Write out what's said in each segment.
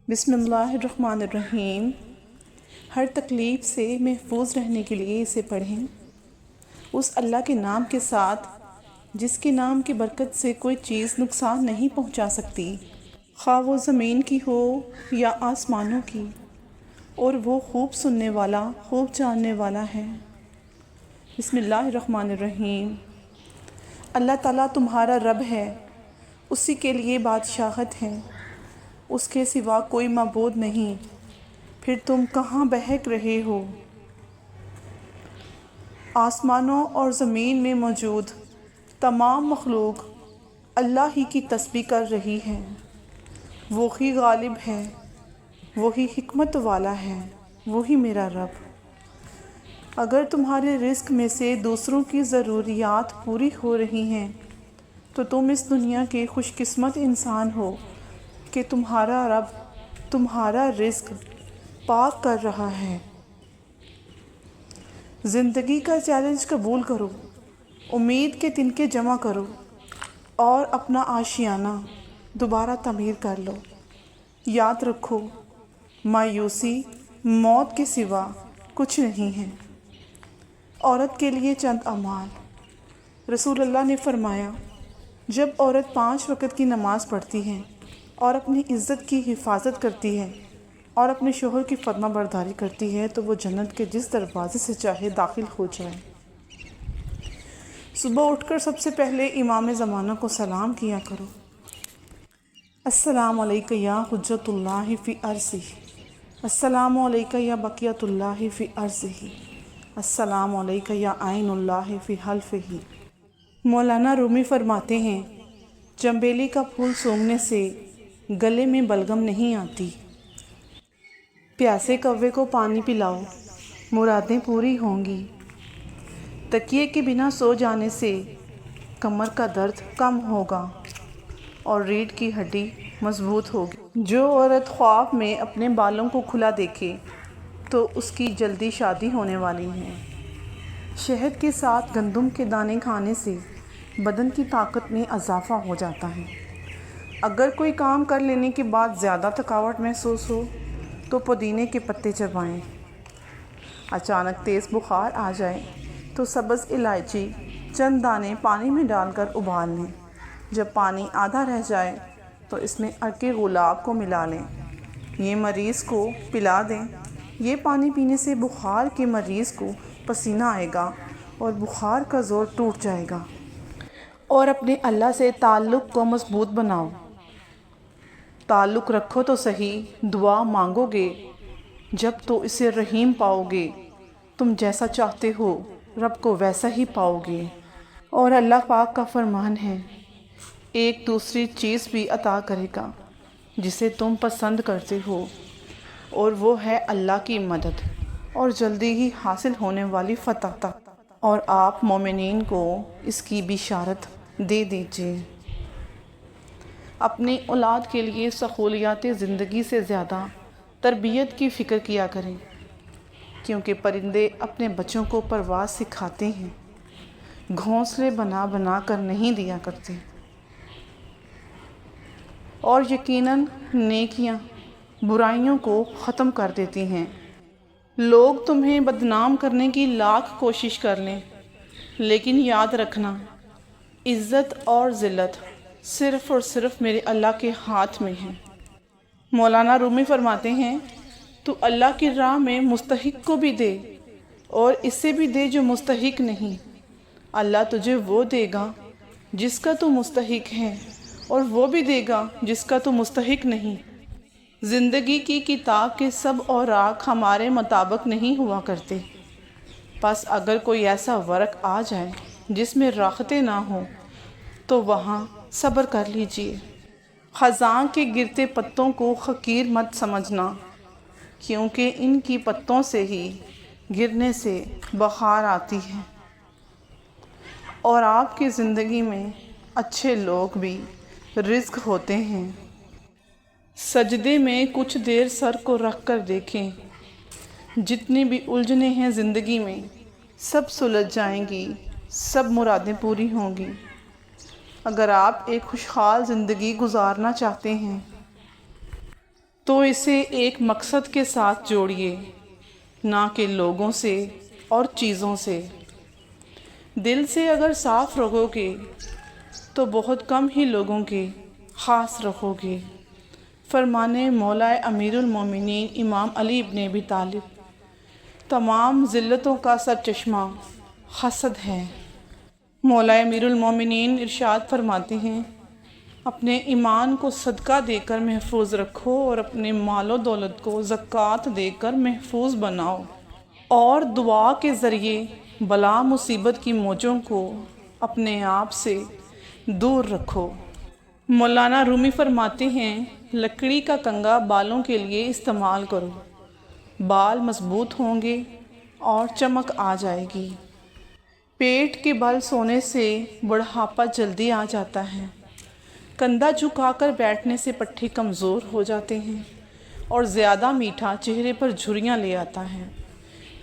بسم اللہ الرحمن الرحیم۔ ہر تکلیف سے محفوظ رہنے کے لیے اسے پڑھیں، اس اللہ کے نام کے ساتھ جس کے نام کی برکت سے کوئی چیز نقصان نہیں پہنچا سکتی، خواہ وہ زمین کی ہو یا آسمانوں کی، اور وہ خوب سننے والا، خوب جاننے والا ہے۔ بسم اللہ الرحمن الرحیم۔ اللہ تعالیٰ تمہارا رب ہے، اسی کے لیے بادشاہت ہے، اس کے سوا کوئی معبود نہیں، پھر تم کہاں بہک رہے ہو؟ آسمانوں اور زمین میں موجود تمام مخلوق اللہ ہی کی تسبیح کر رہی ہے، وہی غالب ہے، وہی حکمت والا ہے، وہی میرا رب۔ اگر تمہارے رزق میں سے دوسروں کی ضروریات پوری ہو رہی ہیں تو تم اس دنیا کے خوش قسمت انسان ہو کہ تمہارا رب تمہارا رزق پاک کر رہا ہے۔ زندگی کا چیلنج قبول کرو، امید کے تنکے جمع کرو اور اپنا آشیانہ دوبارہ تعمیر کر لو۔ یاد رکھو، مایوسی موت کے سوا کچھ نہیں ہے۔ عورت کے لیے چند اعمال۔ رسول اللہ نے فرمایا، جب عورت 5 وقت کی نماز پڑھتی ہے اور اپنی عزت کی حفاظت کرتی ہے اور اپنے شوہر کی فرما برداری کرتی ہے تو وہ جنت کے جس دروازے سے چاہے داخل ہو جائے۔ صبح اٹھ کر سب سے پہلے امام زمانہ کو سلام کیا کرو۔ السلام علیکہ یا حجت اللہ فی ارضہ، السلام علیکہ یا بقیۃ اللہ فی ارضہ، السلام علیکہ یا عین اللہ فی حلفہ۔ مولانا رومی فرماتے ہیں، چنبیلی کا پھول سونگھنے سے گلے میں بلغم نہیں آتی۔ پیاسے کوے کو پانی پلاؤ، مرادیں پوری ہوں گی۔ تکیے کے بنا سو جانے سے کمر کا درد کم ہوگا اور ریڑھ کی ہڈی مضبوط ہوگی۔ جو عورت خواب میں اپنے بالوں کو کھلا دیکھے تو اس کی جلدی شادی ہونے والی ہے۔ شہد کے ساتھ گندم کے دانے کھانے سے بدن کی طاقت میں اضافہ ہو جاتا ہے۔ اگر کوئی کام کر لینے کے بعد زیادہ تھکاوٹ محسوس ہو تو پودینے کے پتے چبائیں۔ اچانک تیز بخار آ جائے تو سبز الائچی چند دانے پانی میں ڈال کر ابال لیں۔ جب پانی آدھا رہ جائے تو اس میں عرق گلاب کو ملا لیں، یہ مریض کو پلا دیں۔ یہ پانی پینے سے بخار کے مریض کو پسینہ آئے گا اور بخار کا زور ٹوٹ جائے گا۔ اور اپنے اللہ سے تعلق کو مضبوط بناؤ۔ تعلق رکھو تو صحیح، دعا مانگو گے جب تو اسے رحیم پاؤ گے۔ تم جیسا چاہتے ہو رب کو ویسا ہی پاؤ گے۔ اور اللہ پاک کا فرمان ہے، ایک دوسری چیز بھی عطا کرے گا جسے تم پسند کرتے ہو، اور وہ ہے اللہ کی مدد اور جلدی ہی حاصل ہونے والی فتح۔ اور آپ مومنین کو اس کی بشارت دے دیجئے۔ اپنی اولاد کے لیے سہولیات زندگی سے زیادہ تربیت کی فکر کیا کریں، کیونکہ پرندے اپنے بچوں کو پرواز سکھاتے ہیں، گھونسلے بنا بنا کر نہیں دیا کرتے۔ اور یقیناً نیکیاں برائیوں کو ختم کر دیتی ہیں۔ لوگ تمہیں بدنام کرنے کی لاکھ کوشش کر لیں، لیکن یاد رکھنا، عزت اور ذلت صرف اور صرف میرے اللہ کے ہاتھ میں ہے۔ مولانا رومی فرماتے ہیں، تو اللہ کی راہ میں مستحق کو بھی دے اور اسے بھی دے جو مستحق نہیں۔ اللہ تجھے وہ دے گا جس کا تو مستحق ہے، اور وہ بھی دے گا جس کا تو مستحق نہیں۔ زندگی کی کتاب کے سب اوراق ہمارے مطابق نہیں ہوا کرتے، بس اگر کوئی ایسا ورق آ جائے جس میں راحتیں نہ ہوں تو وہاں صبر کر لیجئے۔ خزاں کے گرتے پتوں کو حقیر مت سمجھنا، کیونکہ ان کی پتوں سے ہی گرنے سے بہار آتی ہے۔ اور آپ کی زندگی میں اچھے لوگ بھی رزق ہوتے ہیں۔ سجدے میں کچھ دیر سر کو رکھ کر دیکھیں، جتنی بھی الجھنیں ہیں زندگی میں سب سلجھ جائیں گی، سب مرادیں پوری ہوں گی۔ اگر آپ ایک خوشحال زندگی گزارنا چاہتے ہیں تو اسے ایک مقصد کے ساتھ جوڑیے، نہ کہ لوگوں سے اور چیزوں سے۔ دل سے اگر صاف رہو گے تو بہت کم ہی لوگوں کے خاص رہو گے۔ فرمانے مولا امیر المومنین امام علی ابن ابی طالب، تمام ذلتوں کا سرچشمہ حسد ہے۔ مولا امیر المومنین ارشاد فرماتے ہیں، اپنے ایمان کو صدقہ دے کر محفوظ رکھو اور اپنے مال و دولت کو زکوٰۃ دے کر محفوظ بناؤ، اور دعا کے ذریعے بلا مصیبت کی موجوں کو اپنے آپ سے دور رکھو۔ مولانا رومی فرماتے ہیں، لکڑی کا کنگا بالوں کے لیے استعمال کرو، بال مضبوط ہوں گے اور چمک آ جائے گی۔ پیٹ کے بل سونے سے بڑھاپا جلدی آ جاتا ہے۔ کندھا جھکا کر بیٹھنے سے پٹھے کمزور ہو جاتے ہیں، اور زیادہ میٹھا چہرے پر جھریاں لے آتا ہے۔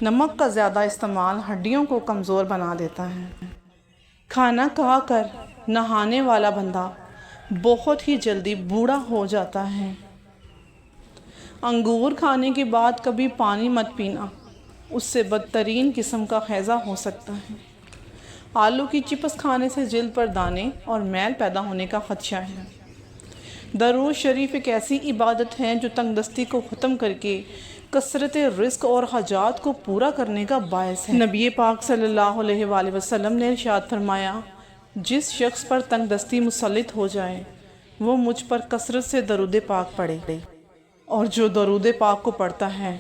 نمک کا زیادہ استعمال ہڈیوں کو کمزور بنا دیتا ہے۔ کھانا کھا کر نہانے والا بندہ بہت ہی جلدی بوڑھا ہو جاتا ہے۔ انگور کھانے کے بعد کبھی پانی مت پینا، اس سے بدترین قسم کا ہیضہ ہو سکتا ہے۔ آلو کی چپس کھانے سے جلد پر دانے اور میل پیدا ہونے کا خدشہ ہے۔ درود شریف ایک ایسی عبادت ہے جو تنگ دستی کو ختم کر کے کثرت رزق اور حاجات کو پورا کرنے کا باعث ہے۔ نبی پاک صلی اللہ علیہ وآلہ وسلم نے ارشاد فرمایا، جس شخص پر تنگ دستی مسلط ہو جائے وہ مجھ پر کثرت سے درود پاک پڑھے، اور جو درود پاک کو پڑھتا ہے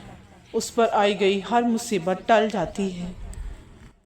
اس پر آئی گئی ہر مصیبت ٹل جاتی ہے۔